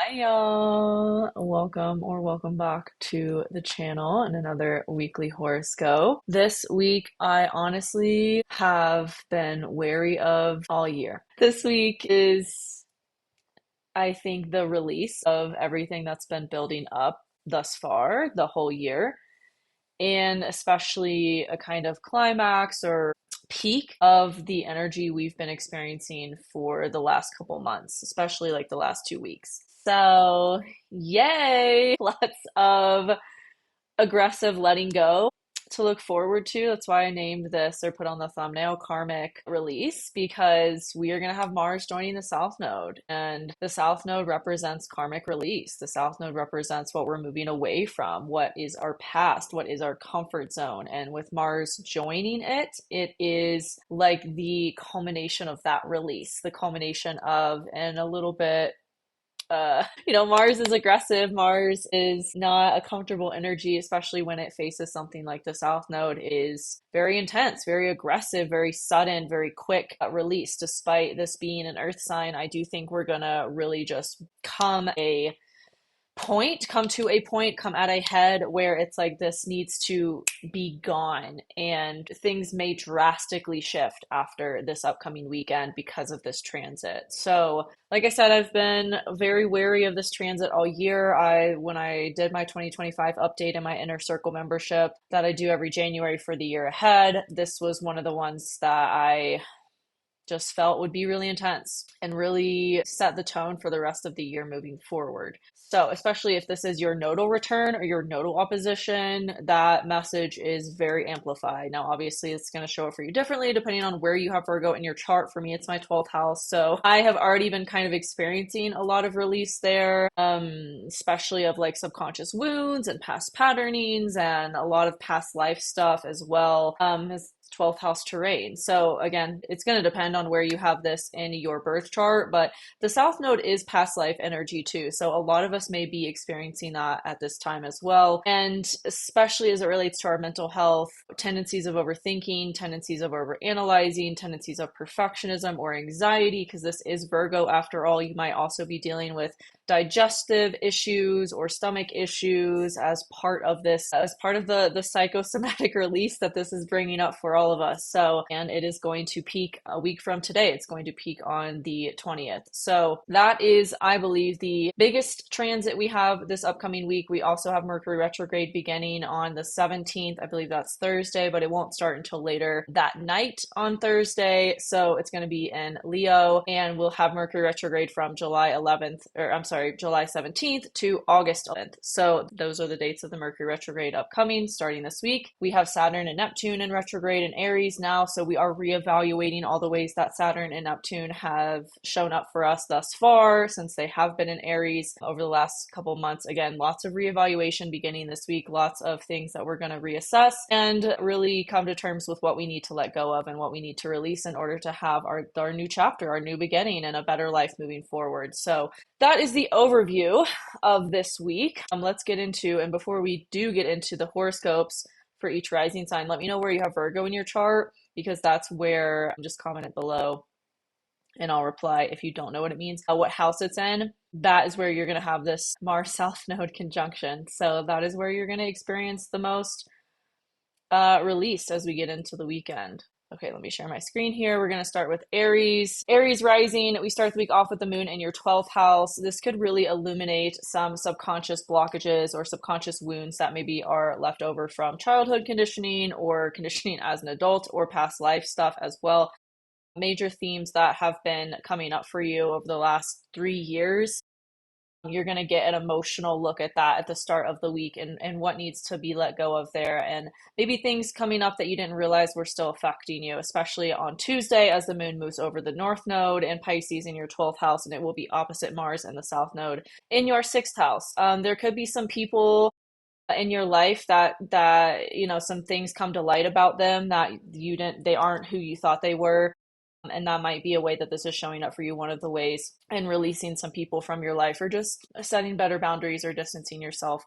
Hi y'all! Welcome back to the channel and another weekly horoscope. This week, I honestly have been wary of all year. This week is, I think, the release of everything that's been building up thus far the whole year, and especially a kind of climax or peak of the energy we've been experiencing for the last couple months, especially like the last 2 weeks. So, yay! Lots of aggressive letting go to look forward to. That's why I named this or put on the thumbnail Karmic release, because we are going to have Mars joining the South Node, and the South Node represents karmic release. The South Node represents what we're moving away from, what is our past, what is our comfort zone. And with Mars joining it, it is like the culmination of that release, the culmination of, and a little bit Mars is aggressive. Mars is not a comfortable energy, especially when it faces something like the South Node is very intense, very aggressive, very sudden, very quick release. Despite this being an Earth sign, I do think we're gonna really just come at a head where it's like this needs to be gone, and things may drastically shift after this upcoming weekend because of this transit. So like I said, I've been very wary of this transit all year. When I did my 2025 update in my inner circle membership that I do every January for the year ahead, this was one of the ones that I just felt would be really intense and really set the tone for the rest of the year moving forward. So, especially if this is your nodal return or your nodal opposition, that message is very amplified. Now, obviously, it's going to show up for you differently depending on where you have Virgo in your chart. For me, it's my 12th house. So, I have already been kind of experiencing a lot of release there, especially of like subconscious wounds and past patternings and a lot of past life stuff as well. As 12th house terrain. So again, it's going to depend on where you have this in your birth chart, but the South Node is past life energy too. So a lot of us may be experiencing that at this time as well. And especially as it relates to our mental health, tendencies of overthinking, tendencies of overanalyzing, tendencies of perfectionism or anxiety, because this is Virgo after all. You might also be dealing with digestive issues or stomach issues as part of the psychosomatic release that this is bringing up for all of us. So, and it is going to peak a week from today. It's going to peak on the 20th. So that is, I believe, the biggest transit we have this upcoming week. We also have Mercury retrograde beginning on the 17th. I believe that's Thursday, but it won't start until later that night on Thursday. So it's going to be in Leo, and we'll have Mercury retrograde from July 17th to August 11th. So those are the dates of the Mercury retrograde upcoming starting this week. We have Saturn and Neptune in retrograde in Aries now, so we are reevaluating all the ways that Saturn and Neptune have shown up for us thus far, since they have been in Aries over the last couple months. Again, lots of reevaluation beginning this week, lots of things that we're going to reassess and really come to terms with what we need to let go of and what we need to release in order to have our new chapter, our new beginning, and a better life moving forward. So that is the overview of this week. Let's get into, and before we do get into the horoscopes for each rising sign, let me know where you have Virgo in your chart, because that's where, just comment it below and I'll reply if you don't know what it means, what house it's in. That is where you're going to have this Mars South Node conjunction. So that is where you're going to experience the most release as we get into the weekend. Okay, let me share my screen here. We're going to start with Aries. Aries rising, we start the week off with the moon in your 12th house. This could really illuminate some subconscious blockages or subconscious wounds that maybe are left over from childhood conditioning or conditioning as an adult or past life stuff as well. Major themes that have been coming up for you over the last 3 years. You're going to get an emotional look at that at the start of the week, and what needs to be let go of there, and maybe things coming up that you didn't realize were still affecting you, especially on Tuesday as the moon moves over the North Node in Pisces in your 12th house, and it will be opposite Mars and the South Node in your 6th house. There could be some people in your life that some things come to light about them that they aren't who you thought they were. And that might be a way that this is showing up for you, one of the ways, and releasing some people from your life or just setting better boundaries or distancing yourself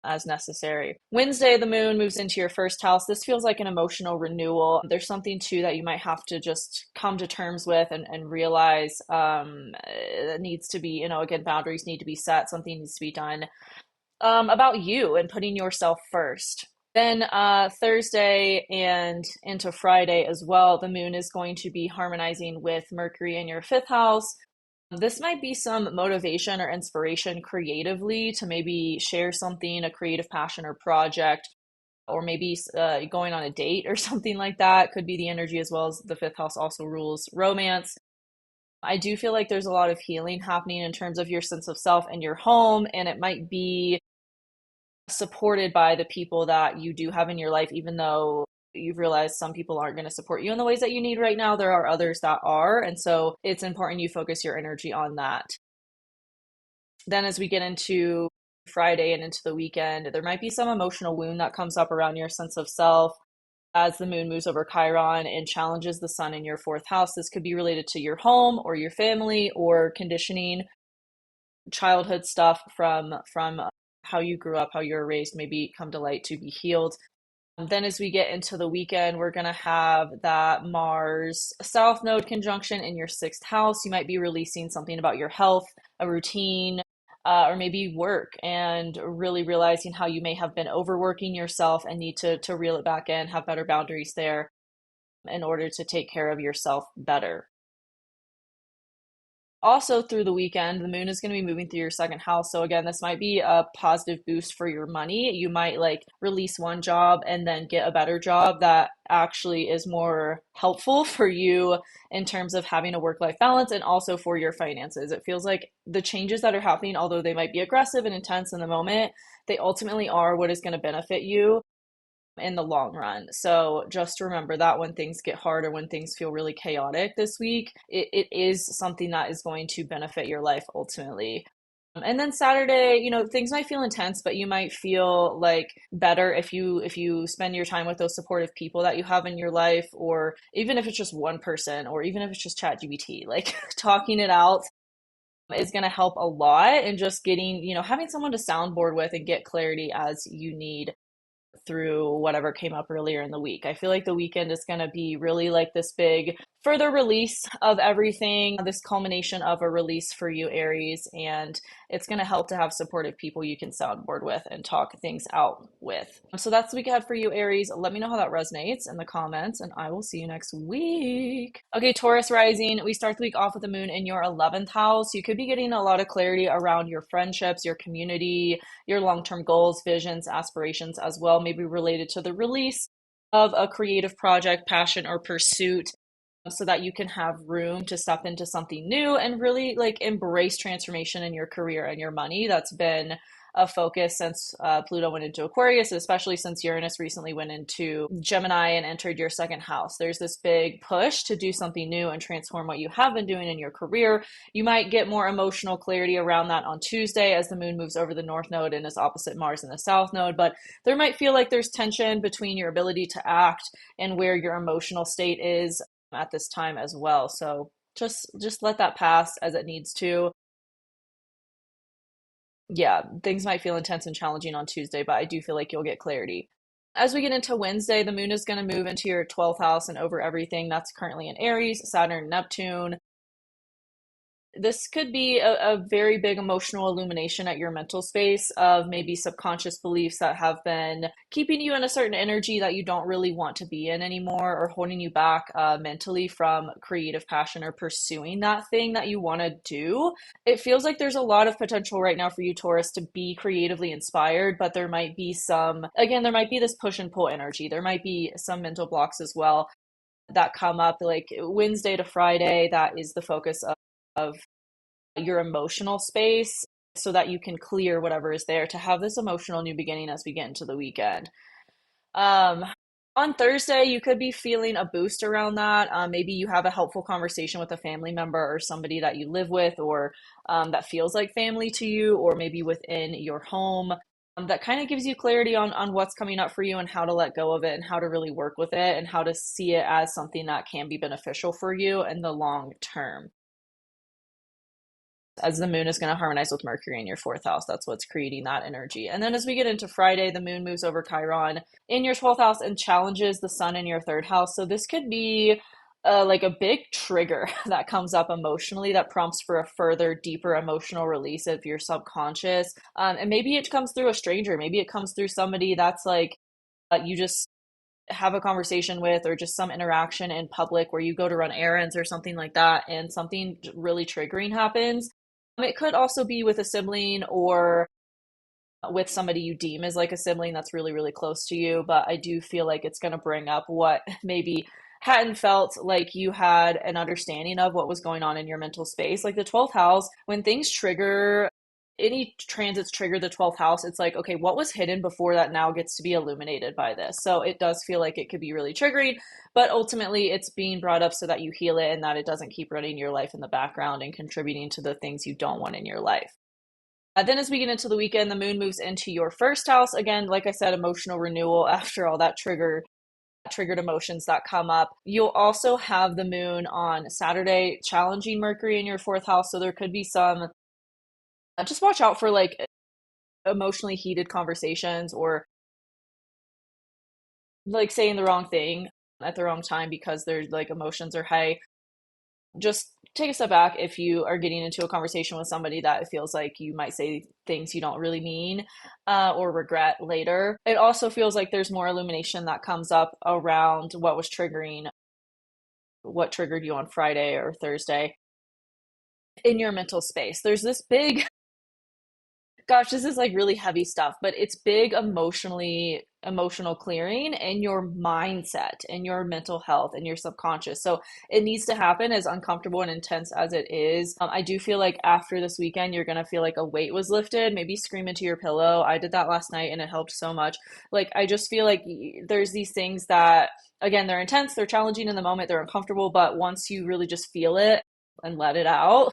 as necessary. Wednesday, the moon moves into your first house. This feels like an emotional renewal. There's something too that you might have to just come to terms with and realize it needs to be, again, boundaries need to be set. Something needs to be done about you and putting yourself first. Then Thursday and into Friday as well, the moon is going to be harmonizing with Mercury in your fifth house. This might be some motivation or inspiration creatively to maybe share something, a creative passion or project, or maybe going on a date or something like that. Could be the energy, as well as the fifth house also rules romance. I do feel like there's a lot of healing happening in terms of your sense of self and your home, and it might be supported by the people that you do have in your life, even though you've realized some people aren't going to support you in the ways that you need right now. There are others that are. And so it's important you focus your energy on that. Then, as we get into Friday and into the weekend, there might be some emotional wound that comes up around your sense of self as the moon moves over Chiron and challenges the sun in your fourth house. This could be related to your home or your family or conditioning, childhood stuff from how you grew up, how you were raised, maybe come to light to be healed. Then, as we get into the weekend, we're going to have that Mars South Node conjunction in your sixth house. You might be releasing something about your health, a routine, or maybe work, and really realizing how you may have been overworking yourself and need to reel it back in, have better boundaries there in order to take care of yourself better. Also, through the weekend, the moon is going to be moving through your second house. So, again, this might be a positive boost for your money. You might like release one job and then get a better job that actually is more helpful for you in terms of having a work-life balance and also for your finances. It feels like the changes that are happening, although they might be aggressive and intense in the moment, they ultimately are what is going to benefit you in the long run. So just remember that when things get hard or when things feel really chaotic this week, it is something that is going to benefit your life ultimately. And then Saturday, things might feel intense, but you might feel like better if you spend your time with those supportive people that you have in your life, or even if it's just one person, or even if it's just ChatGPT, like talking it out is going to help a lot, and just getting, having someone to soundboard with and get clarity as you need through whatever came up earlier in the week. I feel like the weekend is going to be really like this big further release of everything, this culmination of a release for you, Aries, and it's going to help to have supportive people you can soundboard with and talk things out with. So that's the week ahead for you, Aries. Let me know how that resonates in the comments, and I will see you next week. Okay, Taurus Rising, we start the week off with the moon in your 11th house. You could be getting a lot of clarity around your friendships, your community, your long-term goals, visions, aspirations as well, maybe related to the release of a creative project, passion, or pursuit, so that you can have room to step into something new and really like embrace transformation in your career and your money. That's been a focus since Pluto went into Aquarius, especially since Uranus recently went into Gemini and entered your second house. There's this big push to do something new and transform what you have been doing in your career. You might get more emotional clarity around that on Tuesday as the moon moves over the North Node and is opposite Mars in the South Node, but there might feel like there's tension between your ability to act and where your emotional state is at this time as well. So just let that pass as it needs to. Yeah, things might feel intense and challenging on Tuesday, but I do feel like you'll get clarity. As we get into Wednesday, the moon is going to move into your 12th house and over everything that's currently in Aries, Saturn, Neptune. This could be a very big emotional illumination at your mental space of maybe subconscious beliefs that have been keeping you in a certain energy that you don't really want to be in anymore, or holding you back mentally from creative passion or pursuing that thing that you want to do. It feels like there's a lot of potential right now for you, Taurus, to be creatively inspired, but there might be there might be this push and pull energy. There might be some mental blocks as well that come up, like Wednesday to Friday. That is the focus of your emotional space, so that you can clear whatever is there to have this emotional new beginning as we get into the weekend. Um, on Thursday, you could be feeling a boost around that. Maybe you have a helpful conversation with a family member or somebody that you live with, or that feels like family to you, or maybe within your home. That kind of gives you clarity on what's coming up for you and how to let go of it and how to really work with it and how to see it as something that can be beneficial for you in the long term. as the moon is going to harmonize with Mercury in your fourth house. That's what's creating that energy. And then as we get into Friday, the moon moves over Chiron in your 12th house and challenges the sun in your third house. So this could be like a big trigger that comes up emotionally that prompts for a further deeper emotional release of your subconscious. And maybe it comes through a stranger. Maybe it comes through somebody that's like you just have a conversation with, or just some interaction in public where you go to run errands or something like that, and something really triggering happens. It could also be with a sibling or with somebody you deem as like a sibling that's really, really close to you. But I do feel like it's going to bring up what maybe hadn't felt like you had an understanding of what was going on in your mental space. Like the 12th house, when things trigger, any transits trigger the 12th house, it's like, okay, what was hidden before that now gets to be illuminated by this? So it does feel like it could be really triggering, but ultimately it's being brought up so that you heal it and that it doesn't keep running your life in the background and contributing to the things you don't want in your life. Then as we get into the weekend, the moon moves into your first house. Again, like I said, emotional renewal after all that triggered emotions that come up. You'll also have the moon on Saturday challenging Mercury in your fourth house. So there could be some, just watch out for like emotionally heated conversations or like saying the wrong thing at the wrong time because there's like emotions are high. Just take a step back if you are getting into a conversation with somebody that it feels like you might say things you don't really mean or regret later. It also feels like there's more illumination that comes up around what triggered you on Friday or Thursday in your mental space. There's this big, gosh, this is like really heavy stuff, but it's big emotional clearing in your mindset and your mental health and your subconscious. So it needs to happen, as uncomfortable and intense as it is. I do feel like after this weekend, you're gonna feel like a weight was lifted. Maybe scream into your pillow. I did that last night and it helped so much. Like I just feel like there's these things that, again, they're intense, they're challenging in the moment, they're uncomfortable, but once you really just feel it and let it out,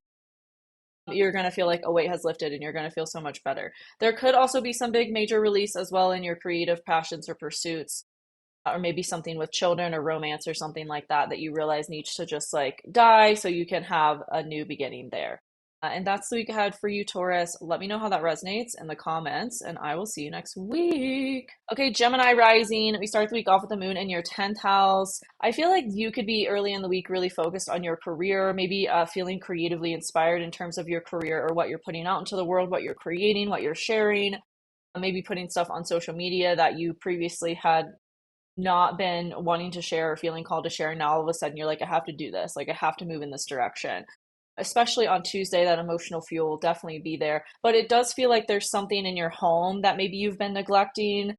you're going to feel like a weight has lifted and you're going to feel so much better. There could also be some big major release as well in your creative passions or pursuits, or maybe something with children or romance or something like that that you realize needs to just like die so you can have a new beginning there. And that's the week ahead for you, Taurus. Let me know how that resonates in the comments, and I will see you next week. Okay, Gemini Rising. We start the week off with the moon in your 10th house. I feel like you could be early in the week really focused on your career, maybe feeling creatively inspired in terms of your career or what you're putting out into the world, what you're creating, what you're sharing, maybe putting stuff on social media that you previously had not been wanting to share or feeling called to share. And now all of a sudden you're like, I have to do this. Like I have to move in this direction. Especially on Tuesday, that emotional fuel will definitely be there. But it does feel like there's something in your home that maybe you've been neglecting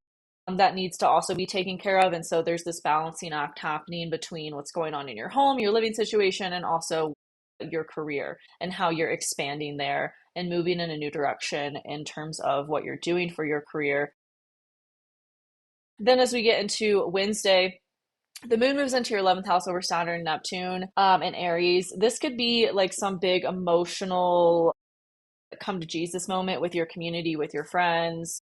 that needs to also be taken care of. And so there's this balancing act happening between what's going on in your home, your living situation, and also your career and how you're expanding there and moving in a new direction in terms of what you're doing for your career. Then as we get into Wednesday, the moon moves into your 11th house over Saturn, Neptune, and Aries. This could be like some big emotional come to Jesus moment with your community, with your friends,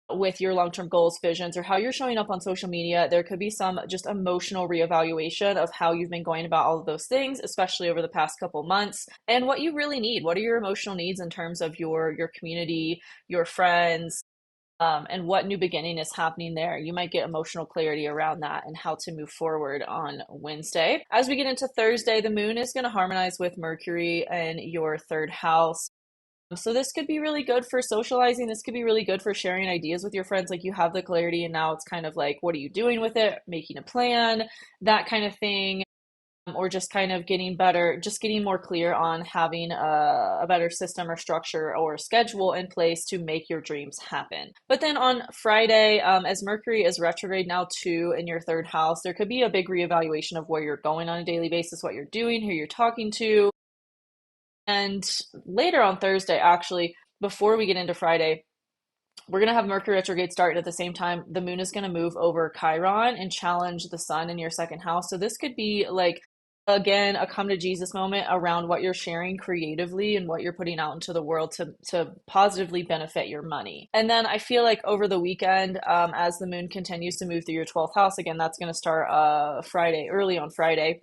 with your long-term goals, visions, or how you're showing up on social media. There could be some just emotional reevaluation of how you've been going about all of those things, especially over the past couple months, and what you really need. What are your emotional needs in terms of your community, your friends, and what new beginning is happening there. You might get emotional clarity around that and how to move forward on Wednesday. As we get into Thursday, the moon is going to harmonize with Mercury in your third house. So this could be really good for socializing. This could be really good for sharing ideas with your friends. Like you have the clarity and now it's kind of like, what are you doing with it? Making a plan, that kind of thing. Or just kind of getting better, just getting more clear on having a better system or structure or schedule in place to make your dreams happen. But then on Friday, as Mercury is retrograde now too in your third house, there could be a big reevaluation of where you're going on a daily basis, what you're doing, who you're talking to. And later on Thursday, actually, before we get into Friday, we're going to have Mercury retrograde start at the same time. The moon is going to move over Chiron and challenge the sun in your second house. So this could be like, again, a come to Jesus moment around what you're sharing creatively and what you're putting out into the world to positively benefit your money. And then I feel like over the weekend, as the moon continues to move through your 12th house, again, that's going to start early on Friday.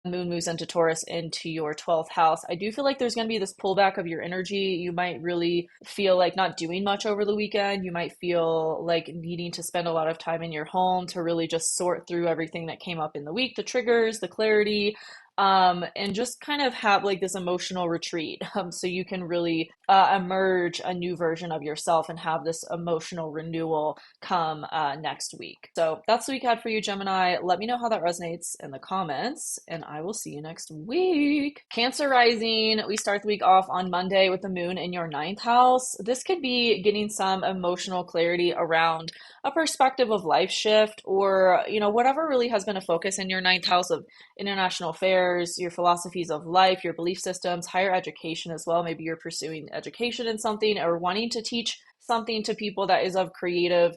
Moon moves into Taurus into your 12th house, I do feel like there's going to be this pullback of your energy. You might really feel like not doing much over the weekend. You might feel like needing to spend a lot of time in your home to really just sort through everything that came up in the week, the triggers, the clarity, and just kind of have like this emotional retreat, so you can really emerge a new version of yourself and have this emotional renewal come next week. So that's the week I had for you, Gemini. Let me know how that resonates in the comments, and I will see you next week. Cancer Rising, we start the week off on Monday with the moon in your ninth house. This could be getting some emotional clarity around a perspective of life shift, or whatever really has been a focus in your ninth house of international affairs, your philosophies of life, your belief systems, higher education as well. Maybe you're pursuing education in something or wanting to teach something to people that is of creative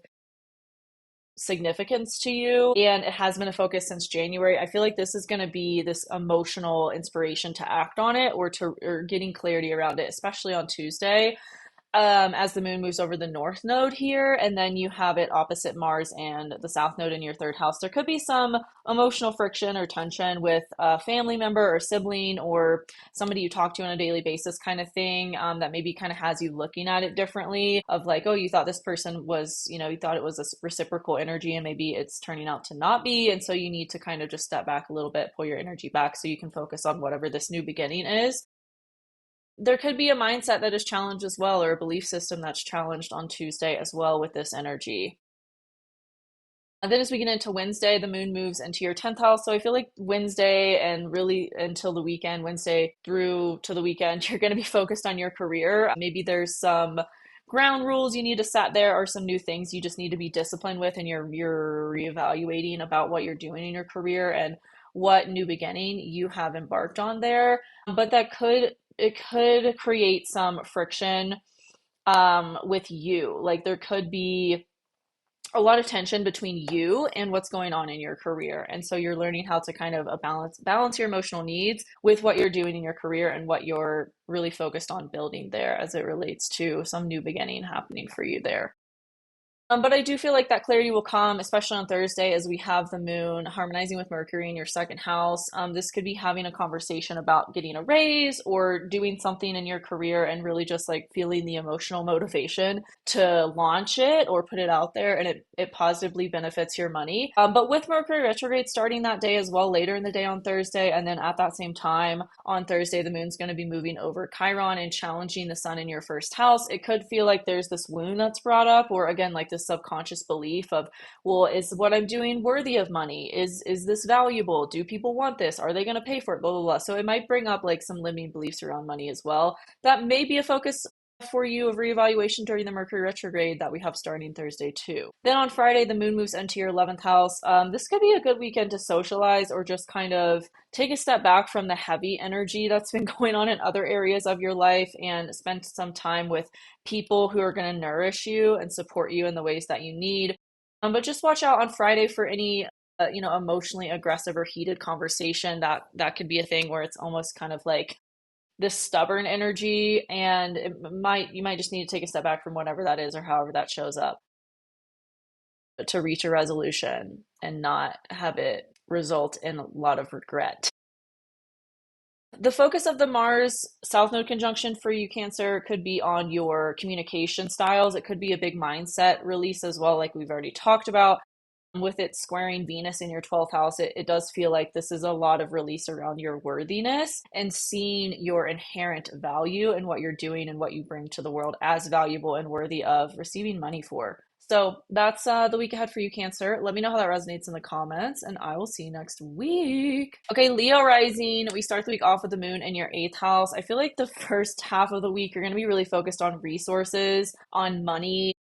significance to you, and it has been a focus since January. I feel like this is going to be this emotional inspiration to act on it, or getting clarity around it, especially on Tuesday, as the moon moves over the north node here, and then you have it opposite Mars and the south node in your third house. There could be some emotional friction or tension with a family member or sibling or somebody you talk to on a daily basis kind of thing, that maybe kind of has you looking at it differently, of like, oh, you thought this person was, you thought it was a reciprocal energy, and maybe it's turning out to not be. And so you need to kind of just step back a little bit, pull your energy back so you can focus on whatever this new beginning is. There could be a mindset that is challenged as well, or a belief system that's challenged on Tuesday as well with this energy. And then as we get into Wednesday, the moon moves into your 10th house. So I feel like Wednesday, and really until the weekend, Wednesday through to the weekend, you're going to be focused on your career. Maybe there's some ground rules you need to set there, or some new things you just need to be disciplined with, and you're reevaluating about what you're doing in your career and what new beginning you have embarked on there. But it could create some friction with you. Like there could be a lot of tension between you and what's going on in your career. And so you're learning how to kind of balance your emotional needs with what you're doing in your career and what you're really focused on building there, as it relates to some new beginning happening for you there. But I do feel like that clarity will come, especially on Thursday, as we have the moon harmonizing with Mercury in your second house. This could be having a conversation about getting a raise or doing something in your career, and really just like feeling the emotional motivation to launch it or put it out there, and it positively benefits your money. But with Mercury retrograde starting that day as well, later in the day on Thursday, and then at that same time on Thursday, the moon's going to be moving over Chiron and challenging the sun in your first house. It could feel like there's this wound that's brought up, or again, like this subconscious belief of, well, is what I'm doing worthy of money? Is this valuable? Do people want this? Are they going to pay for it? Blah, blah, blah. So it might bring up like some limiting beliefs around money as well. That may be a focus for you of reevaluation during the Mercury retrograde that we have starting Thursday too. Then on Friday, the moon moves into your 11th house. This could be a good weekend to socialize, or just kind of take a step back from the heavy energy that's been going on in other areas of your life, and spend some time with people who are going to nourish you and support you in the ways that you need. But just watch out on Friday for any emotionally aggressive or heated conversation. That could be a thing where it's almost kind of like this stubborn energy, and you might just need to take a step back from whatever that is, or however that shows up, to reach a resolution and not have it result in a lot of regret. The focus of the Mars South Node conjunction for you, Cancer, could be on your communication styles. It could be a big mindset release as well, like we've already talked about. With it squaring Venus in your 12th house, it does feel like this is a lot of release around your worthiness and seeing your inherent value in what you're doing and what you bring to the world as valuable and worthy of receiving money for. So that's the week ahead for you, Cancer. Let me know how that resonates in the comments, and I will see you next week. Okay, Leo Rising, we start the week off with the moon in your 8th house. I feel like the first half of the week, you're going to be really focused on resources, on money.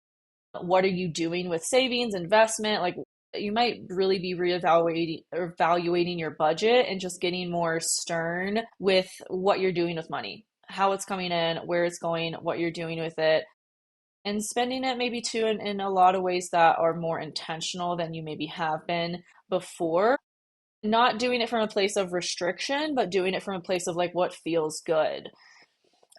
What are you doing with savings, investment? Like, you might really be evaluating your budget, and just getting more stern with what you're doing with money, how it's coming in, where it's going, what you're doing with it, and spending it maybe too in a lot of ways that are more intentional than you maybe have been before. Not doing it from a place of restriction, but doing it from a place of like what feels good.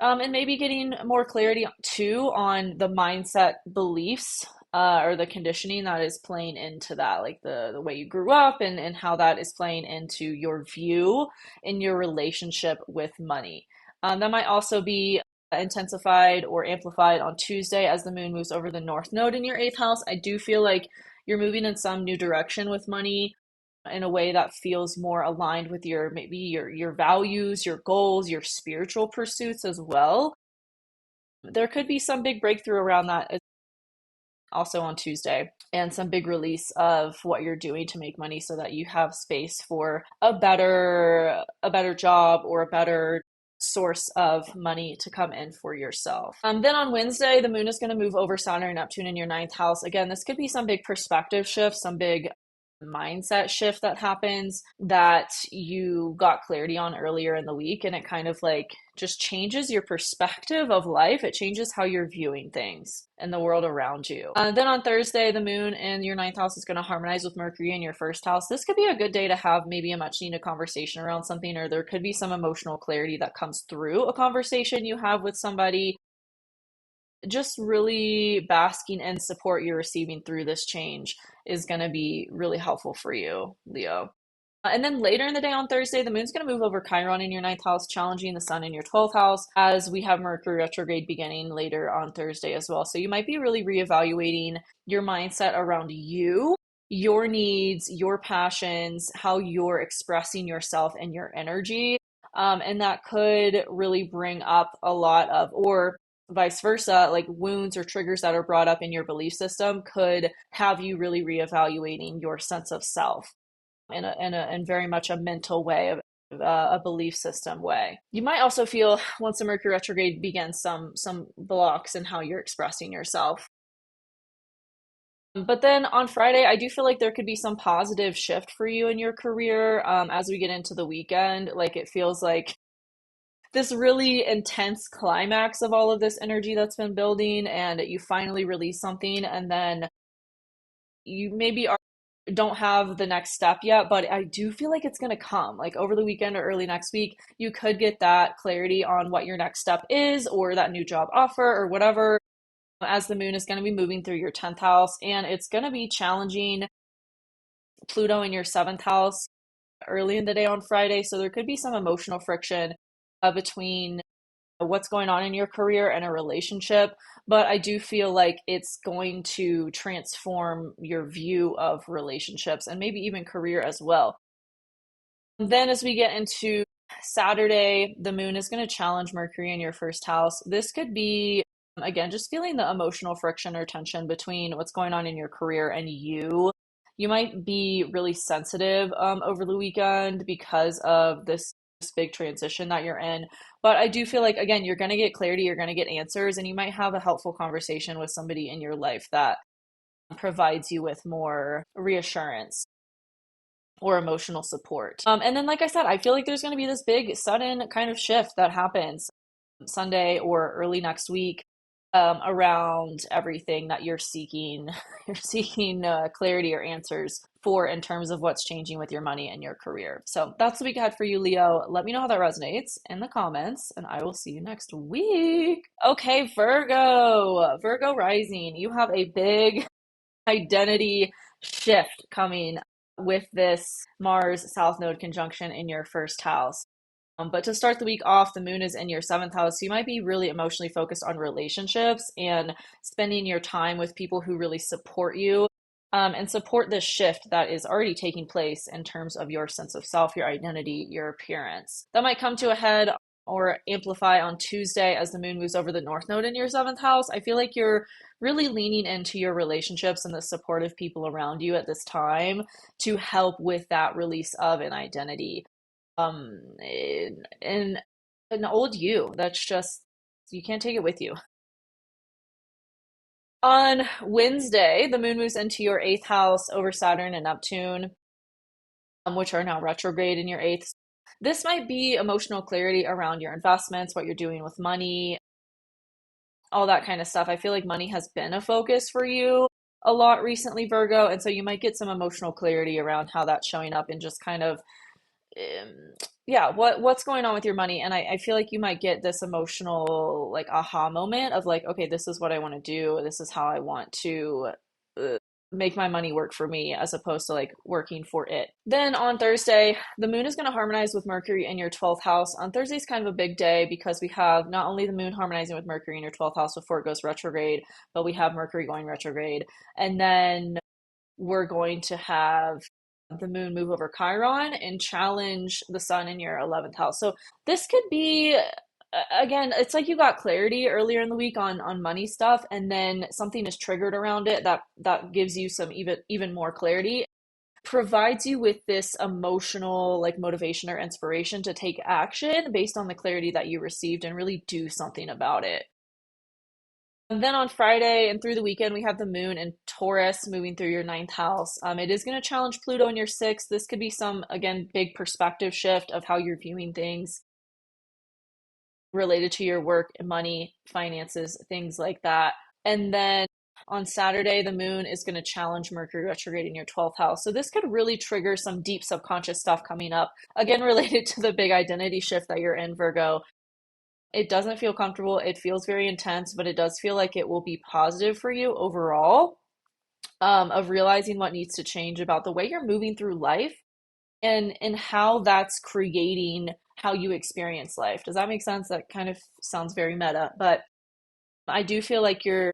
And maybe getting more clarity too on the mindset beliefs or the conditioning that is playing into that, like the way you grew up and how that is playing into your view in your relationship with money. That might also be intensified or amplified on Tuesday as the moon moves over the north node in your eighth house. I do feel like you're moving in some new direction with money in a way that feels more aligned with your maybe your values, your goals, your spiritual pursuits as well. There could be some big breakthrough around that also on Tuesday, and some big release of what you're doing to make money so that you have space for a better job or a better source of money to come in for yourself. Then on Wednesday, the moon is going to move over Saturn and Neptune in your ninth house. Again, this could be some big perspective shift, some big mindset shift that happens that you got clarity on earlier in the week, and it kind of like just changes your perspective of life. It changes how you're viewing things and the world around you. Then on Thursday, the moon in your ninth house is going to harmonize with Mercury in your first house. This could be a good day to have maybe a much needed conversation around something, or there could be some emotional clarity that comes through a conversation you have with somebody. Just really basking in support you're receiving through this change is going to be really helpful for you, Leo. And then later in the day on Thursday, the moon's going to move over Chiron in your ninth house, challenging the sun in your 12th house, as we have Mercury retrograde beginning later on Thursday as well. So you might be really reevaluating your mindset around you, your needs, your passions, how you're expressing yourself and your energy. And that could really bring up a lot of, or vice versa, like wounds or triggers that are brought up in your belief system could have you really reevaluating your sense of self in very much a mental way, a belief system way. You might also feel once the Mercury retrograde begins some blocks in how you're expressing yourself. But then on Friday, I do feel like there could be some positive shift for you in your career as we get into the weekend. Like it feels like this really intense climax of all of this energy that's been building, and you finally release something, and then you maybe don't have the next step yet, but I do feel like it's going to come. Like over the weekend or early next week, you could get that clarity on what your next step is, or that new job offer, or whatever, as the moon is going to be moving through your 10th house, and it's going to be challenging Pluto in your 7th house early in the day on Friday. So there could be some emotional friction between what's going on in your career and a relationship, but I do feel like it's going to transform your view of relationships and maybe even career as well. Then, as we get into Saturday, the moon is going to challenge Mercury in your first house. This could be, again, just feeling the emotional friction or tension between what's going on in your career and you. You might be really sensitive over the weekend because of this big transition that you're in. But I do feel like, again, you're going to get clarity, you're going to get answers, and you might have a helpful conversation with somebody in your life that provides you with more reassurance or emotional support. And then, like I said, I feel like there's going to be this big, sudden kind of shift that happens Sunday or early next week around everything that you're seeking. You're seeking clarity or answers for in terms of what's changing with your money and your career. So that's the week ahead for you, Leo. Let me know how that resonates in the comments, and I will see you next week. Okay, Virgo Rising. You have a big identity shift coming with this Mars South Node conjunction in your first house. But to start the week off, the moon is in your 7th house. So you might be really emotionally focused on relationships and spending your time with people who really support you and support this shift that is already taking place in terms of your sense of self, your identity, your appearance. That might come to a head or amplify on Tuesday as the moon moves over the north node in your 7th house. I feel like you're really leaning into your relationships and the supportive people around you at this time to help with that release of an identity. And an old you that's just, you can't take it with you. On Wednesday, the moon moves into your 8th house over Saturn and Neptune, which are now retrograde in your 8th. This might be emotional clarity around your investments, what you're doing with money, all that kind of stuff. I feel like money has been a focus for you a lot recently, Virgo, and so you might get some emotional clarity around how that's showing up in just kind of um, yeah, what's going on with your money? And I feel like you might get this emotional like aha moment of like, okay, this is what I want to do. This is how I want to uh, make my money work for me as opposed to like working for it. Then on Thursday, the moon is going to harmonize with Mercury in your 12th house. On Thursday is kind of a big day because we have not only the moon harmonizing with Mercury in your 12th house before it goes retrograde, but we have Mercury going retrograde. And then we're going to have the moon move over Chiron and challenge the sun in your 11th house. So this could be again, it's like you got clarity earlier in the week on money stuff and then something is triggered around it that gives you some even more clarity, provides you with this emotional like motivation or inspiration to take action based on the clarity that you received and really do something about it. And then on Friday and through the weekend, we have the moon and Taurus moving through your ninth house. It is going to challenge Pluto in your sixth. This could be some, again, big perspective shift of how you're viewing things related to your work, money, finances, things like that. And then on Saturday, the moon is going to challenge Mercury retrograde in your 12th house. So this could really trigger some deep subconscious stuff coming up, again, related to the big identity shift that you're in, Virgo. It doesn't feel comfortable. It feels very intense, but it does feel like it will be positive for you overall, of realizing what needs to change about the way you're moving through life and how that's creating how you experience life. Does that make sense? That kind of sounds very meta, but I do feel like you're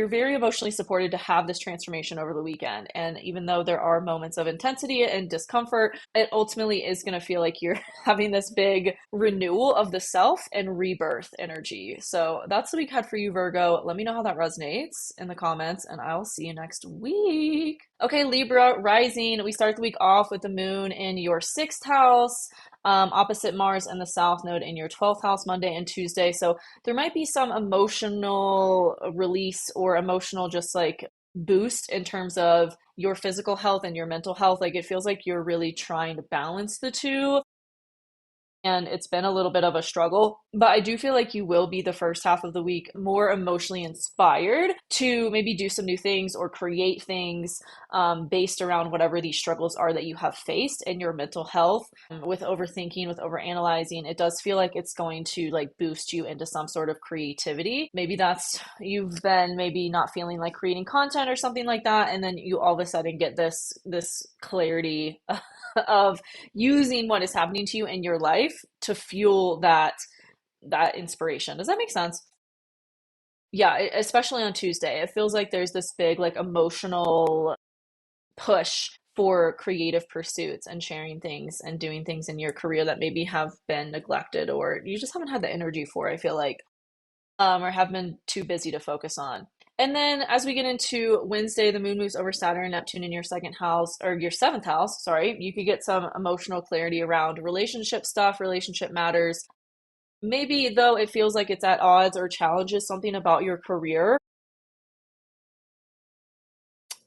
very emotionally supported to have this transformation over the weekend. And even though there are moments of intensity and discomfort, it ultimately is going to feel like you're having this big renewal of the self and rebirth energy. So that's the week ahead for you, Virgo. Let me know how that resonates in the comments, and I'll see you next week. Okay, Libra Rising. We start the week off with the moon in your sixth house, opposite Mars and the South Node in your 12th house Monday and Tuesday. So there might be some emotional release or emotional just like boost in terms of your physical health and your mental health. Like it feels like you're really trying to balance the two and it's been a little bit of a struggle. But I do feel like you will be the first half of the week more emotionally inspired to maybe do some new things or create things based around whatever these struggles are that you have faced in your mental health. With overthinking, with overanalyzing, it does feel like it's going to like boost you into some sort of creativity. Maybe that's you've been maybe not feeling like creating content or something like that, and then you all of a sudden get this clarity of using what is happening to you in your life to fuel that inspiration. Does that make sense? Yeah, especially on Tuesday. It feels like there's this big like emotional push for creative pursuits and sharing things and doing things in your career that maybe have been neglected or you just haven't had the energy for, I feel like, or have been too busy to focus on. And then as we get into Wednesday, the moon moves over Saturn and Neptune in your second house, or your seventh house, sorry. You could get some emotional clarity around relationship stuff, relationship matters. Maybe though it feels like it's at odds or challenges something about your career,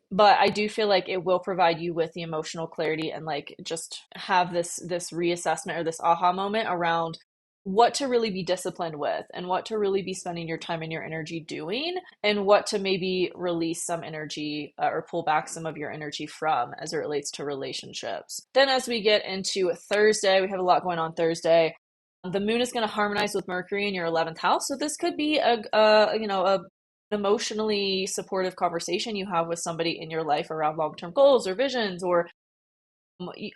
but I do feel like it will provide you with the emotional clarity and like just have this reassessment or this aha moment around what to really be disciplined with and what to really be spending your time and your energy doing and what to maybe release some energy or pull back some of your energy from as it relates to relationships. Then as we get into Thursday, we have a lot going on Thursday. The moon is going to harmonize with Mercury in your 11th house. So this could be a emotionally supportive conversation you have with somebody in your life around long-term goals or visions or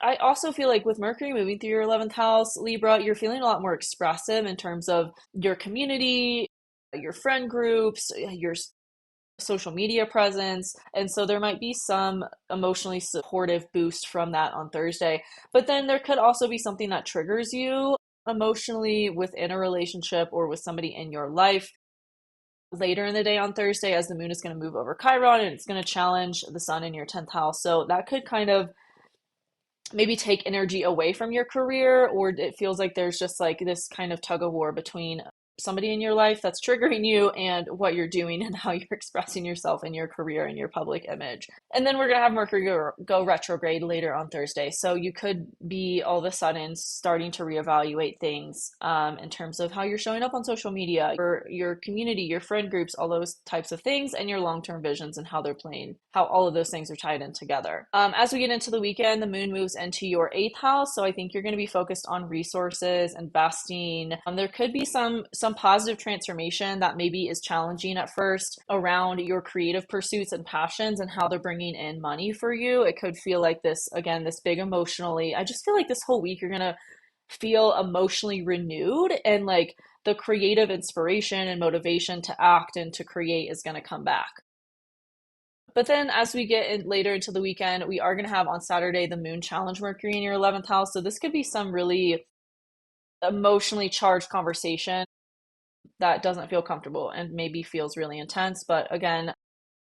I also feel like with Mercury moving through your 11th house, Libra, you're feeling a lot more expressive in terms of your community, your friend groups, your social media presence. And so there might be some emotionally supportive boost from that on Thursday. But then there could also be something that triggers you emotionally within a relationship or with somebody in your life later in the day on Thursday as the moon is going to move over Chiron and it's going to challenge the sun in your 10th house. So that could kind of maybe take energy away from your career, or it feels like there's just like this kind of tug of war between somebody in your life that's triggering you and what you're doing and how you're expressing yourself in your career and your public image. And then we're going to have Mercury go retrograde later on Thursday. So you could be all of a sudden starting to reevaluate things in terms of how you're showing up on social media, your community, your friend groups, all those types of things, and your long-term visions and how they're playing, how all of those things are tied in together. As we get into the weekend, the moon moves into your 8th house. So I think you're going to be focused on resources, investing. There could be some positive transformation that maybe is challenging at first around your creative pursuits and passions and how they're bringing in money for you. It could feel like this, again, this big emotionally. I just feel like this whole week you're going to feel emotionally renewed, and like the creative inspiration and motivation to act and to create is going to come back. But then as we get in later into the weekend, we are going to have on Saturday the moon challenge Mercury in your 11th house. So this could be some really emotionally charged conversation that doesn't feel comfortable and maybe feels really intense. But again,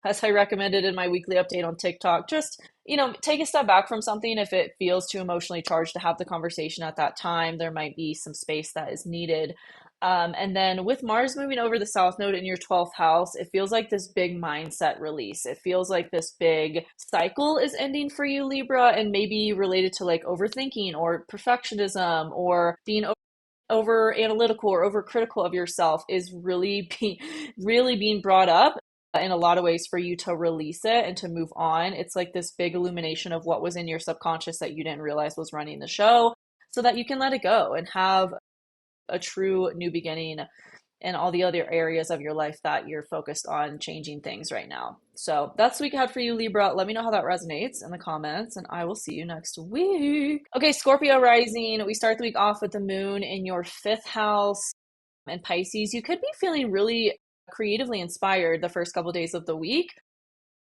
as I recommended in my weekly update on TikTok, just, take a step back from something. If it feels too emotionally charged to have the conversation at that time, there might be some space that is needed. And then with Mars moving over the South Node in your 12th house, it feels like this big mindset release. It feels like this big cycle is ending for you, Libra, and maybe related to like overthinking or perfectionism or being over analytical or over critical of yourself is really being brought up in a lot of ways for you to release it and to move on. It's like this big illumination of what was in your subconscious that you didn't realize was running the show, so that you can let it go and have a true new beginning in all the other areas of your life that you're focused on changing things right now. So that's the week ahead for you, Libra. Let me know how that resonates in the comments, and I will see you next week. Okay, Scorpio Rising. We start the week off with the moon in your 5th house and Pisces. You could be feeling really creatively inspired the first couple of days of the week,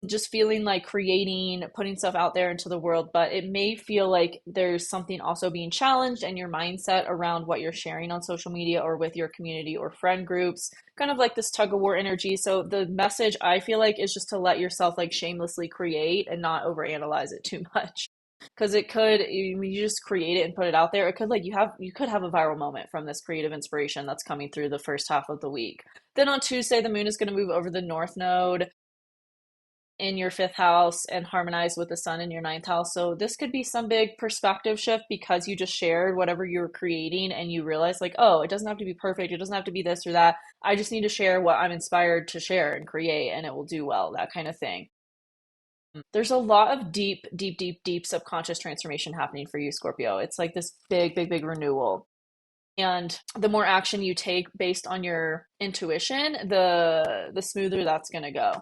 just feeling like creating, putting stuff out there into the world, but it may feel like there's something also being challenged in your mindset around what you're sharing on social media or with your community or friend groups, kind of like this tug of war energy. So the message I feel like is just to let yourself like shamelessly create and not overanalyze it too much. Because it could, you just create it and put it out there. It could like you could have a viral moment from this creative inspiration that's coming through the first half of the week. Then on Tuesday, the moon is going to move over the North Node in your 5th house and harmonize with the sun in your 9th house. So this could be some big perspective shift because you just shared whatever you were creating and you realize like, oh, it doesn't have to be perfect. It doesn't have to be this or that. I just need to share what I'm inspired to share and create, and it will do well, that kind of thing. There's a lot of deep subconscious transformation happening for you, Scorpio. It's like this big renewal. And the more action you take based on your intuition, the smoother that's going to go.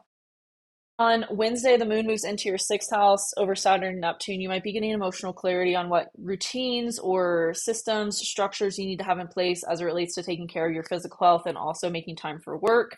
On Wednesday, the moon moves into your 6th house over Saturn and Neptune. You might be getting emotional clarity on what routines or systems, structures you need to have in place as it relates to taking care of your physical health and also making time for work.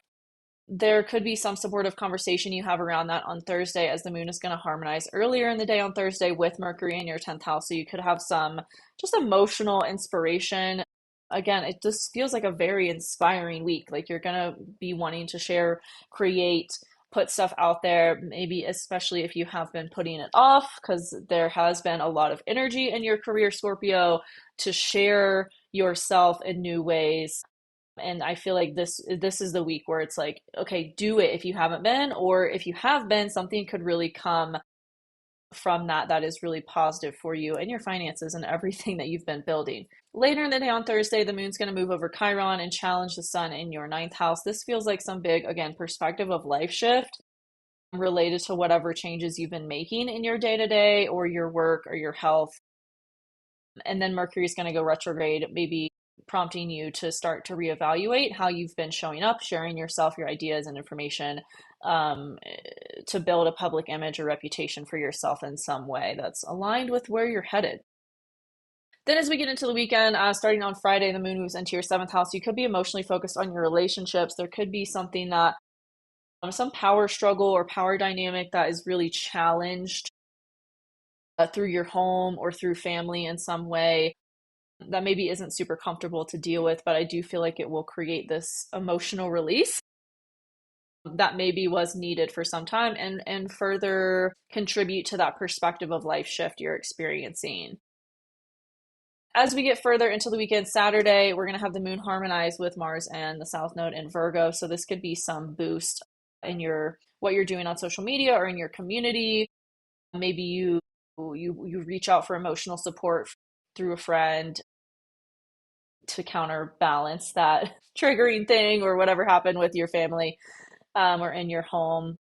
There could be some supportive conversation you have around that on Thursday, as the moon is going to harmonize earlier in the day on Thursday with Mercury in your 10th house. So you could have some just emotional inspiration. Again, it just feels like a very inspiring week. Like you're going to be wanting to share, create, put stuff out there, maybe especially if you have been putting it off, because there has been a lot of energy in your career, Scorpio, to share yourself in new ways. And I feel like this is the week where it's like, okay, do it if you haven't been, or if you have been, something could really come from that is really positive for you and your finances and everything that you've been building. Later in the day on Thursday, the moon's going to move over Chiron and challenge the sun in your 9th house. This feels like some big, again, perspective of life shift related to whatever changes you've been making in your day to day or your work or your health. And then Mercury's going to go retrograde, maybe prompting you to start to reevaluate how you've been showing up, sharing yourself, your ideas and information, to build a public image or reputation for yourself in some way that's aligned with where you're headed. Then as we get into the weekend, starting on Friday, the moon moves into your 7th house. You could be emotionally focused on your relationships. There could be something that, some power struggle or power dynamic that is really challenged through your home or through family in some way that maybe isn't super comfortable to deal with, but I do feel like it will create this emotional release that maybe was needed for some time and further contribute to that perspective of life shift you're experiencing. As we get further into the weekend, Saturday, we're going to have the moon harmonize with Mars and the South Node in Virgo. So this could be some boost in your what you're doing on social media or in your community. Maybe you reach out for emotional support through a friend to counterbalance that triggering thing or whatever happened with your family or in your home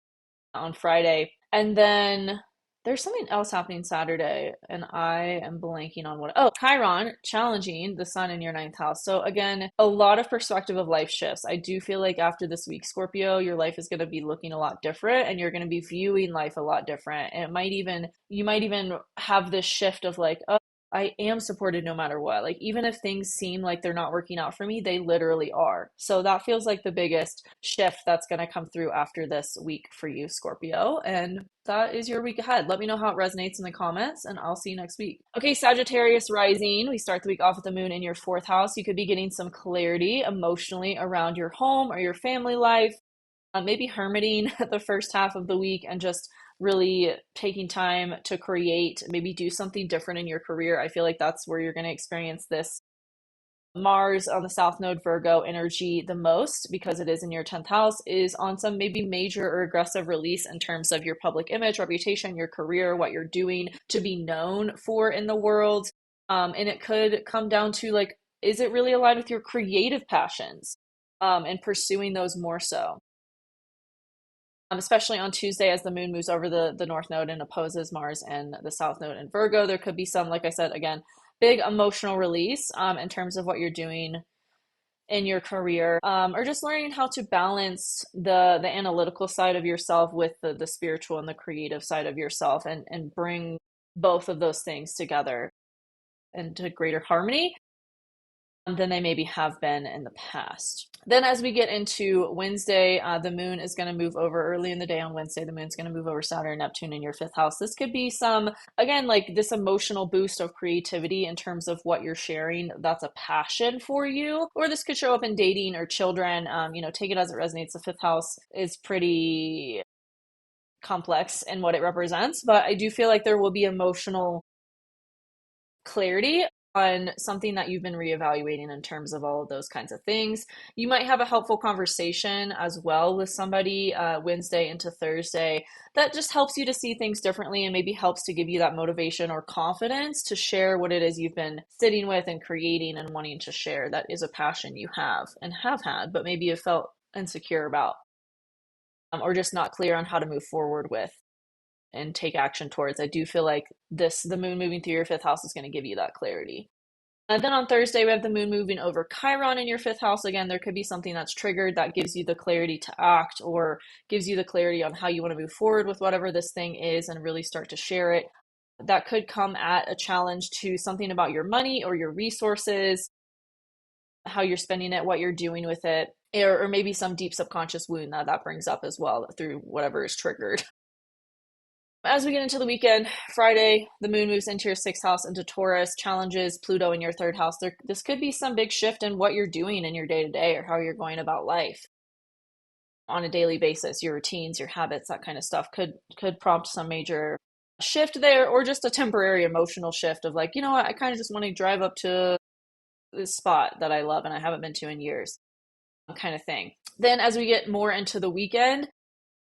on Friday. And then there's something else happening Saturday, and I am blanking on what. Oh, Chiron challenging the sun in your ninth house. So, again, a lot of perspective of life shifts. I do feel like after this week, Scorpio, your life is going to be looking a lot different and you're going to be viewing life a lot different. And you might even have this shift of like, oh, I am supported no matter what. Like, even if things seem like they're not working out for me, they literally are. So that feels like the biggest shift that's going to come through after this week for you, Scorpio. And that is your week ahead. Let me know how it resonates in the comments, and I'll see you next week. Okay, Sagittarius Rising. We start the week off with the moon in your fourth house. You could be getting some clarity emotionally around your home or your family life. Maybe hermiting the first half of the week and just really taking time to create, maybe do something different in your career. I feel like that's where you're going to experience this Mars on the South Node Virgo energy the most, because it is in your 10th house, is on some maybe major or aggressive release in terms of your public image, reputation, your career, what you're doing to be known for in the world. And it could come down to like, is it really aligned with your creative passions and pursuing those more so? Especially on Tuesday as the moon moves over the North Node and opposes Mars and the South Node in Virgo. There could be some, like I said, again, big emotional release in terms of what you're doing in your career, or just learning how to balance the analytical side of yourself with the spiritual and the creative side of yourself, and bring both of those things together into greater harmony than they maybe have been in the past. Then as we get into Wednesday, the moon is going to move over early in the day on Wednesday. The moon's going to move over Saturn and Neptune in your fifth house. This could be some, again, like this emotional boost of creativity in terms of what you're sharing. That's a passion for you. Or this could show up in dating or children. Take it as it resonates. The fifth house is pretty complex in what it represents, but I do feel like there will be emotional clarity on something that you've been reevaluating in terms of all of those kinds of things. You might have a helpful conversation as well with somebody Wednesday into Thursday that just helps you to see things differently and maybe helps to give you that motivation or confidence to share what it is you've been sitting with and creating and wanting to share. That is a passion you have and have had, but maybe you felt insecure about, or just not clear on how to move forward with and take action towards. I do feel like the moon moving through your fifth house is going to give you that clarity. And then on Thursday, we have the moon moving over Chiron in your fifth house. Again, there could be something that's triggered that gives you the clarity to act, or gives you the clarity on how you want to move forward with whatever this thing is and really start to share it. That could come at a challenge to something about your money or your resources, how you're spending it, what you're doing with it, or maybe some deep subconscious wound that brings up as well through whatever is triggered. As we get into the weekend, Friday, the moon moves into your sixth house, into Taurus, challenges Pluto in your third house. This could be some big shift in what you're doing in your day to day or how you're going about life on a daily basis. Your routines, your habits, that kind of stuff could prompt some major shift there, or just a temporary emotional shift of like, you know what, I kind of just want to drive up to this spot that I love and I haven't been to in years, kind of thing. Then as we get more into the weekend,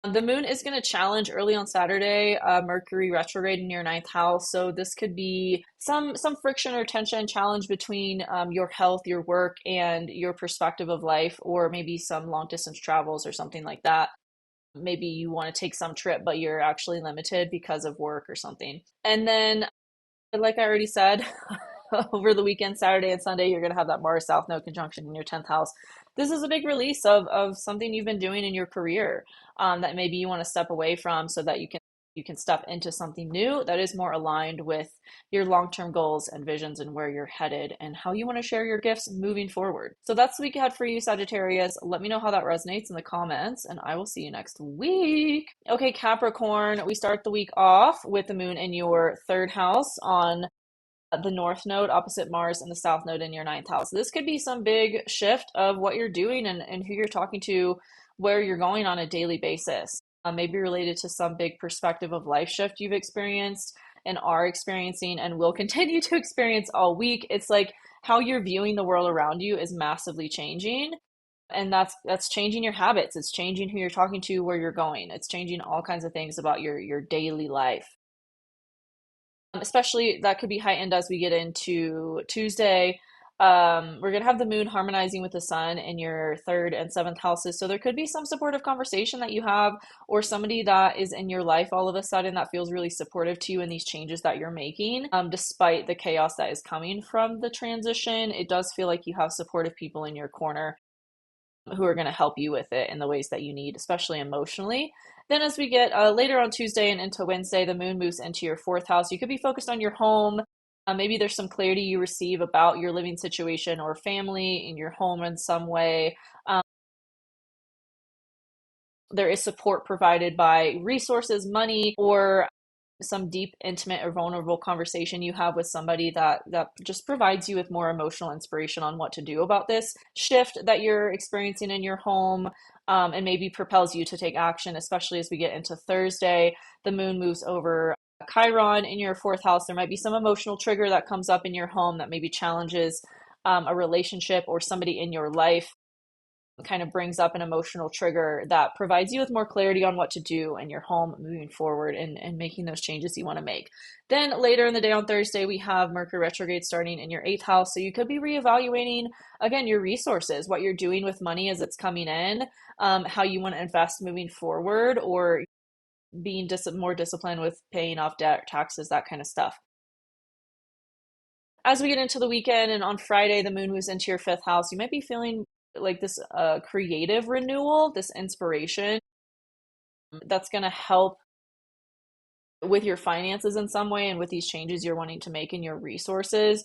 the moon is going to challenge early on Saturday, Mercury retrograde in your ninth house. So this could be some friction or tension, challenge between your health, your work, and your perspective of life, or maybe some long distance travels or something like that. Maybe you want to take some trip, but you're actually limited because of work or something. And then, like I already said, over the weekend, Saturday and Sunday, you're going to have that Mars South Node conjunction in your 10th house. This is a big release of something you've been doing in your career that maybe you want to step away from so that you can step into something new that is more aligned with your long-term goals and visions and where you're headed and how you want to share your gifts moving forward. So that's the week ahead for you, Sagittarius. Let me know how that resonates in the comments, and I will see you next week. Okay, Capricorn, we start the week off with the moon in your third house on the North Node opposite Mars and the South Node in your ninth house. This could be some big shift of what you're doing and who you're talking to, where you're going on a daily basis. Maybe related to some big perspective of life shift you've experienced and are experiencing and will continue to experience all week. It's like how you're viewing the world around you is massively changing. And that's changing your habits. It's changing who you're talking to, where you're going. It's changing all kinds of things about your daily life. Especially that could be heightened as we get into Tuesday. We're going to have the moon harmonizing with the sun in your third and seventh houses. So there could be some supportive conversation that you have, or somebody that is in your life all of a sudden that feels really supportive to you in these changes that you're making. Despite the chaos that is coming from the transition, it does feel like you have supportive people in your corner who are going to help you with it in the ways that you need, especially emotionally. Then, as we get later on Tuesday and into Wednesday, the moon moves into your fourth house. You could be focused on your home. Maybe there's some clarity you receive about your living situation or family in your home in some way. There is support provided by resources, money, or some deep, intimate, or vulnerable conversation you have with somebody that just provides you with more emotional inspiration on what to do about this shift that you're experiencing in your home, and maybe propels you to take action, especially as we get into Thursday. The moon moves over Chiron in your fourth house. There might be some emotional trigger that comes up in your home that maybe challenges a relationship or somebody in your life, kind of brings up an emotional trigger that provides you with more clarity on what to do in your home moving forward, and making those changes you want to make. Then later in the day on Thursday, we have Mercury retrograde starting in your eighth house. So you could be reevaluating, again, your resources, what you're doing with money as it's coming in, how you want to invest moving forward, or being more disciplined with paying off debt, taxes, that kind of stuff. As we get into the weekend and on Friday, the moon moves into your fifth house, you might be feeling like this creative renewal, this inspiration that's going to help with your finances in some way and with these changes you're wanting to make in your resources.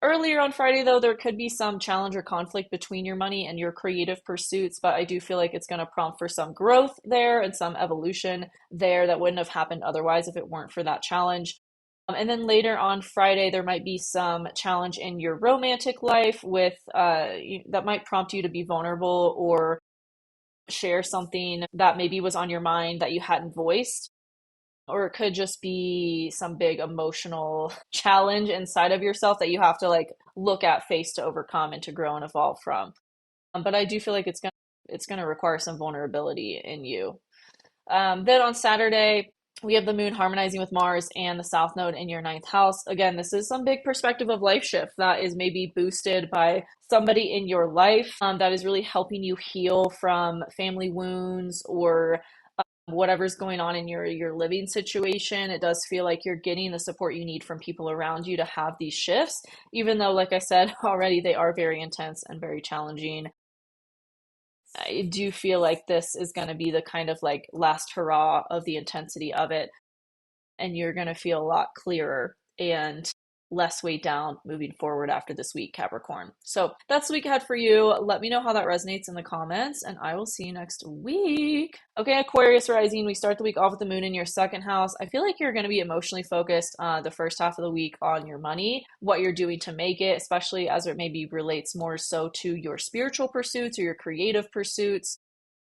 Earlier on Friday, though, there could be some challenge or conflict between your money and your creative pursuits, but I do feel like it's going to prompt for some growth there and some evolution there that wouldn't have happened otherwise if it weren't for that challenge. And then later on Friday, there might be some challenge in your romantic life with that might prompt you to be vulnerable or share something that maybe was on your mind that you hadn't voiced. Or it could just be some big emotional challenge inside of yourself that you have to like look at face to overcome and to grow and evolve from. But I do feel like it's gonna require some vulnerability in you. Then on Saturday, we have the moon harmonizing with Mars and the South Node in your ninth house. Again, this is some big perspective of life shift that is maybe boosted by somebody in your life that is really helping you heal from family wounds or whatever's going on in your living situation. It does feel like you're getting the support you need from people around you to have these shifts, even though, like I said already, they are very intense and very challenging. I do feel like this is going to be the kind of like last hurrah of the intensity of it, and you're going to feel a lot clearer and less weighed down moving forward after this week, Capricorn. So that's the week ahead for you. Let me know how that resonates in the comments, and I will see you next week. Okay, Aquarius Rising, we start the week off with the moon in your second house. I feel like you're going to be emotionally focused the first half of the week on your money, what you're doing to make it, especially as it maybe relates more so to your spiritual pursuits or your creative pursuits.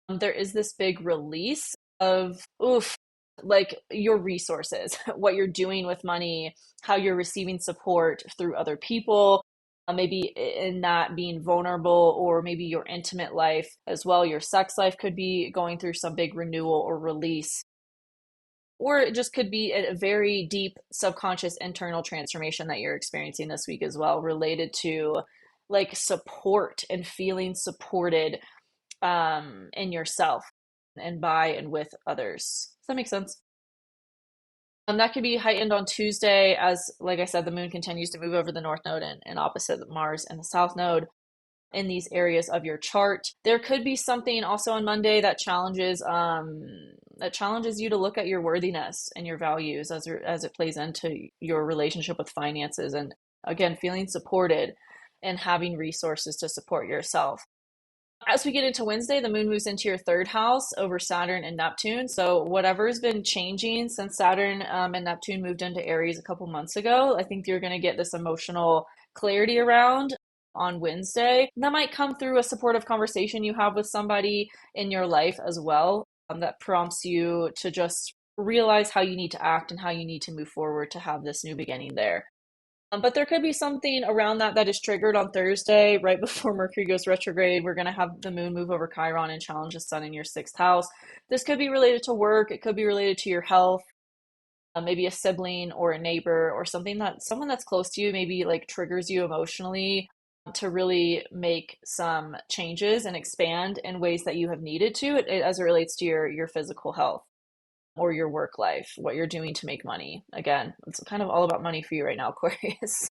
There is this big release of, oof, like your resources, what you're doing with money, how you're receiving support through other people, maybe in that being vulnerable, or maybe your intimate life as well. Your sex life could be going through some big renewal or release, or it just could be a very deep subconscious internal transformation that you're experiencing this week as well, related to like support and feeling supported in yourself and by and with others. Does that make sense? That could be heightened on Tuesday as, like I said, the moon continues to move over the North Node and opposite Mars and the South Node in these areas of your chart. There could be something also on Monday that challenges you to look at your worthiness and your values as it plays into your relationship with finances, and again, feeling supported and having resources to support yourself. As we get into Wednesday, the moon moves into your third house over Saturn and Neptune. So whatever's been changing since Saturn and Neptune moved into Aries a couple months ago, I think you're going to get this emotional clarity around on Wednesday. That might come through a supportive conversation you have with somebody in your life as well, that prompts you to just realize how you need to act and how you need to move forward to have this new beginning there. But there could be something around that that is triggered on Thursday, right before Mercury goes retrograde. We're going to have the moon move over Chiron and challenge the sun in your sixth house. This could be related to work. It could be related to your health, maybe a sibling or a neighbor or something that someone that's close to you maybe like triggers you emotionally to really make some changes and expand in ways that you have needed to as it relates to your physical health or your work life, what you're doing to make money. Again, it's kind of all about money for you right now, Aquarius.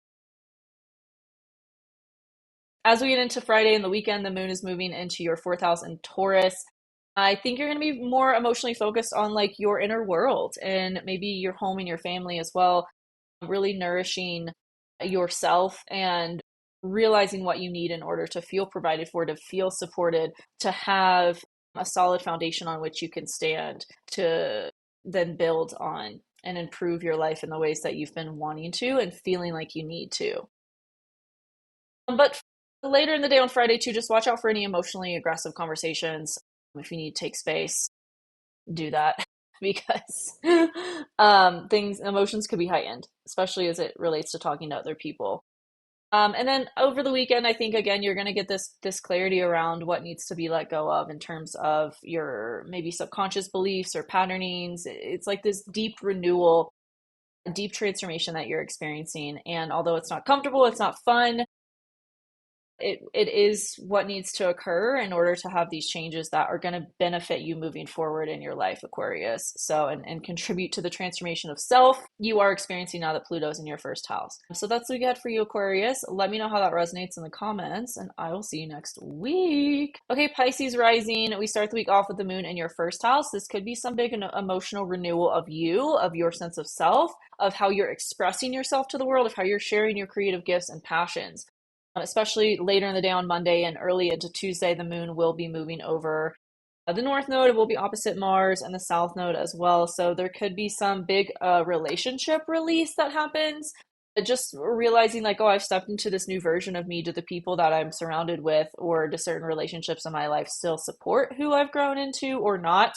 As we get into Friday and the weekend, the moon is moving into your fourth house in Taurus. I think you're going to be more emotionally focused on like your inner world and maybe your home and your family as well, really nourishing yourself and realizing what you need in order to feel provided for, to feel supported, to have a solid foundation on which you can stand, to then build on and improve your life in the ways that you've been wanting to and feeling like you need to. But later in the day on Friday, too, just watch out for any emotionally aggressive conversations. If you need to take space, do that because emotions could be heightened, especially as it relates to talking to other people. And then over the weekend, I think again you're going to get this clarity around what needs to be let go of in terms of your maybe subconscious beliefs or patternings. It's like this deep renewal, deep transformation that you're experiencing. And although it's not comfortable, it's not fun, it is what needs to occur in order to have these changes that are going to benefit you moving forward in your life, Aquarius. So, and contribute to the transformation of self you are experiencing now that Pluto's in your first house. So that's what we got for you, Aquarius. Let me know how that resonates in the comments, and I will see you next week. Okay, Pisces Rising. We start the week off with the moon in your first house. This could be some big emotional renewal of you, of your sense of self, of how you're expressing yourself to the world, of how you're sharing your creative gifts and passions. Especially later in the day on Monday and early into Tuesday, the moon will be moving over the north node. It will be opposite Mars and the south node as well. So there could be some big relationship release that happens. Just realizing like, oh, I've stepped into this new version of me. Do the people that I'm surrounded with or do certain relationships in my life still support who I've grown into or not?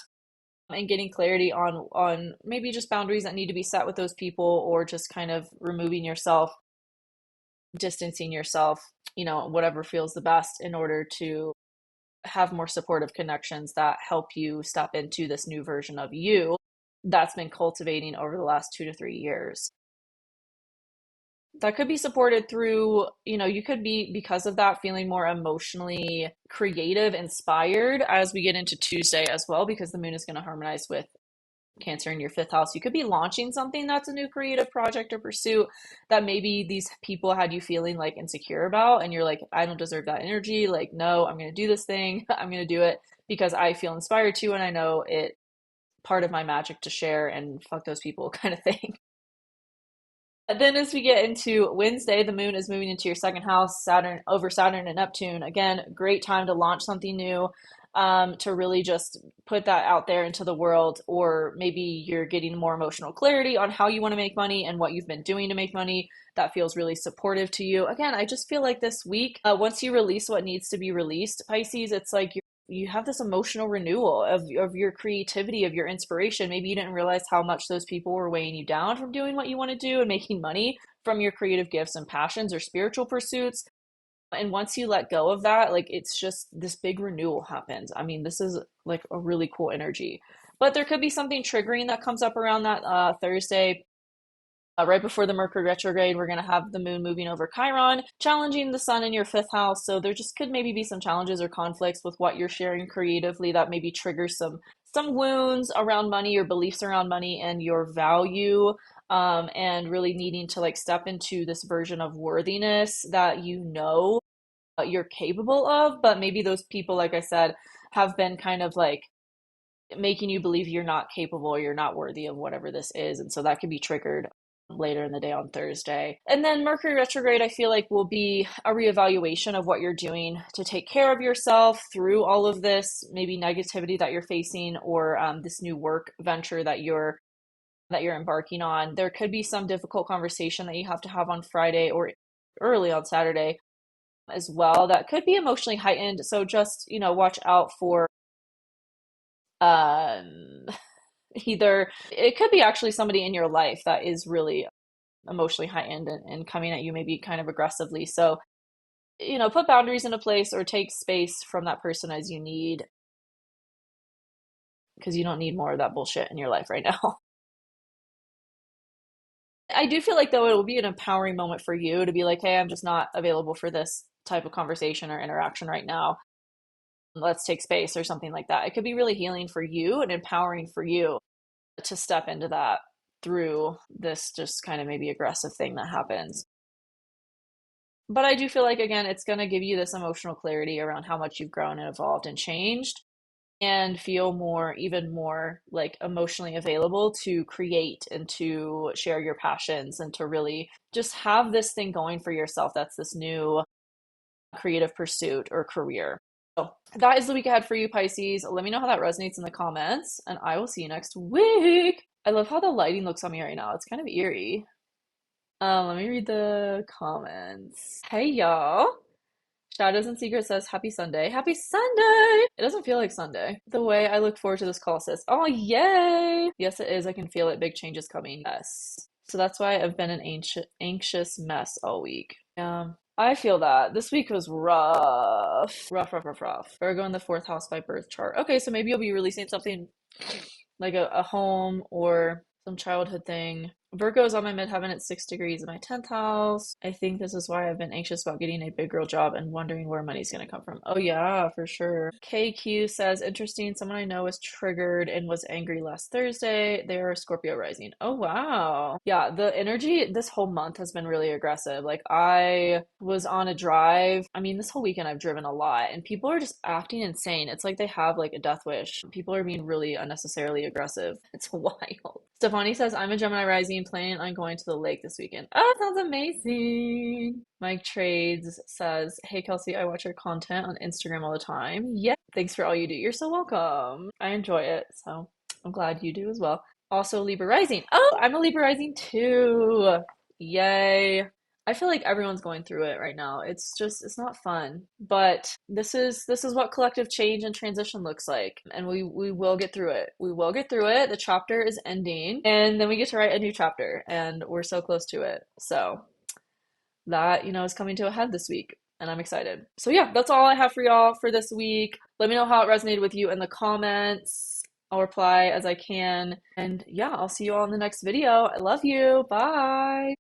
And getting clarity on maybe just boundaries that need to be set with those people or just kind of removing yourself, distancing yourself, whatever feels the best in order to have more supportive connections that help you step into this new version of you that's been cultivating over the last 2 to 3 years. That could be supported through, you could be, because of that, feeling more emotionally creative, inspired as we get into Tuesday as well, because the moon is going to harmonize with Cancer in your fifth house. You could be launching something that's a new creative project or pursuit that maybe these people had you feeling like insecure about, and you're like, I don't deserve that energy. Like, no, I'm going to do this thing. I'm going to do it because I feel inspired to, and I know it part of my magic to share, and fuck those people kind of thing. And then as we get into Wednesday, the moon is moving into your second house, Saturn and Neptune. Again, great time to launch something new, to really just put that out there into the world, or maybe you're getting more emotional clarity on how you want to make money and what you've been doing to make money that feels really supportive to you. Again, I just feel like this week, once you release what needs to be released, Pisces, it's like you have this emotional renewal of your creativity, of your inspiration. Maybe you didn't realize how much those people were weighing you down from doing what you want to do and making money from your creative gifts and passions or spiritual pursuits. And once you let go of that, like it's just this big renewal happens. I mean, this is like a really cool energy. But there could be something triggering that comes up around that Thursday. Right before the Mercury retrograde, we're going to have the moon moving over Chiron, challenging the sun in your fifth house. So there just could maybe be some challenges or conflicts with what you're sharing creatively that maybe triggers some wounds around money or beliefs around money and your value, and really needing to like step into this version of worthiness that you're capable of. But maybe those people, like I said, have been kind of like making you believe you're not capable or you're not worthy of whatever this is. And so that could be triggered later in the day on Thursday. And then Mercury retrograde, I feel like, will be a reevaluation of what you're doing to take care of yourself through all of this, maybe negativity that you're facing, or this new work venture that you're embarking on. There could be some difficult conversation that you have to have on Friday or early on Saturday as well that could be emotionally heightened. So just, watch out for um Either it could be actually somebody in your life that is really emotionally heightened and coming at you maybe kind of aggressively. So, put boundaries into place or take space from that person as you need, because you don't need more of that bullshit in your life right now. I do feel like, though, it will be an empowering moment for you to be like, hey, I'm just not available for this type of conversation or interaction right now. Let's take space or something like that. It could be really healing for you and empowering for you to step into that through this just kind of maybe aggressive thing that happens. But I do feel like, again, it's going to give you this emotional clarity around how much you've grown and evolved and changed, and feel more, even more like emotionally available to create and to share your passions and to really just have this thing going for yourself that's this new creative pursuit or career. So that is the week ahead for you, Pisces. Let me know how that resonates in the comments, and I will see you next week. I love how the lighting looks on me right now. It's kind of eerie. Let me read the comments. Hey, y'all. Shadows and Secrets says, Happy Sunday. Happy Sunday! It doesn't feel like Sunday. The way I look forward to this call, sis. Oh, yay! Yes, it is. I can feel it. Big changes coming. Yes. So that's why I've been an anxious mess all week. I feel that. This week was rough. Rough, rough, rough, rough. Virgo in the fourth house by birth chart. Okay, so maybe you'll be releasing something like a home or some childhood thing. Virgo is on my midheaven at 6 degrees in my 10th house. I think this is why I've been anxious about getting a big girl job and wondering where money's going to come from. Oh, yeah, for sure. KQ says, interesting. Someone I know was triggered and was angry last Thursday. They're Scorpio rising. Oh, wow. Yeah, the energy this whole month has been really aggressive. Like, I was on a drive. I mean, this whole weekend I've driven a lot, and people are just acting insane. It's like they have like a death wish. People are being really unnecessarily aggressive. It's wild. Stefani says, I'm a Gemini rising, planning on going to the lake this weekend. Oh, sounds amazing. Mike Trades says, hey, Kelsey, I watch your content on Instagram all the time. Yeah, thanks for all you do. You're so welcome. I enjoy it, so I'm glad you do as well. Also, Libra Rising. Oh, I'm a Libra Rising too. Yay. I feel like everyone's going through it right now. It's not fun. But this is what collective change and transition looks like. And we will get through it. We will get through it. The chapter is ending. And then we get to write a new chapter. And we're so close to it. So that, is coming to a head this week. And I'm excited. So yeah, that's all I have for y'all for this week. Let me know how it resonated with you in the comments. I'll reply as I can. And yeah, I'll see you all in the next video. I love you. Bye.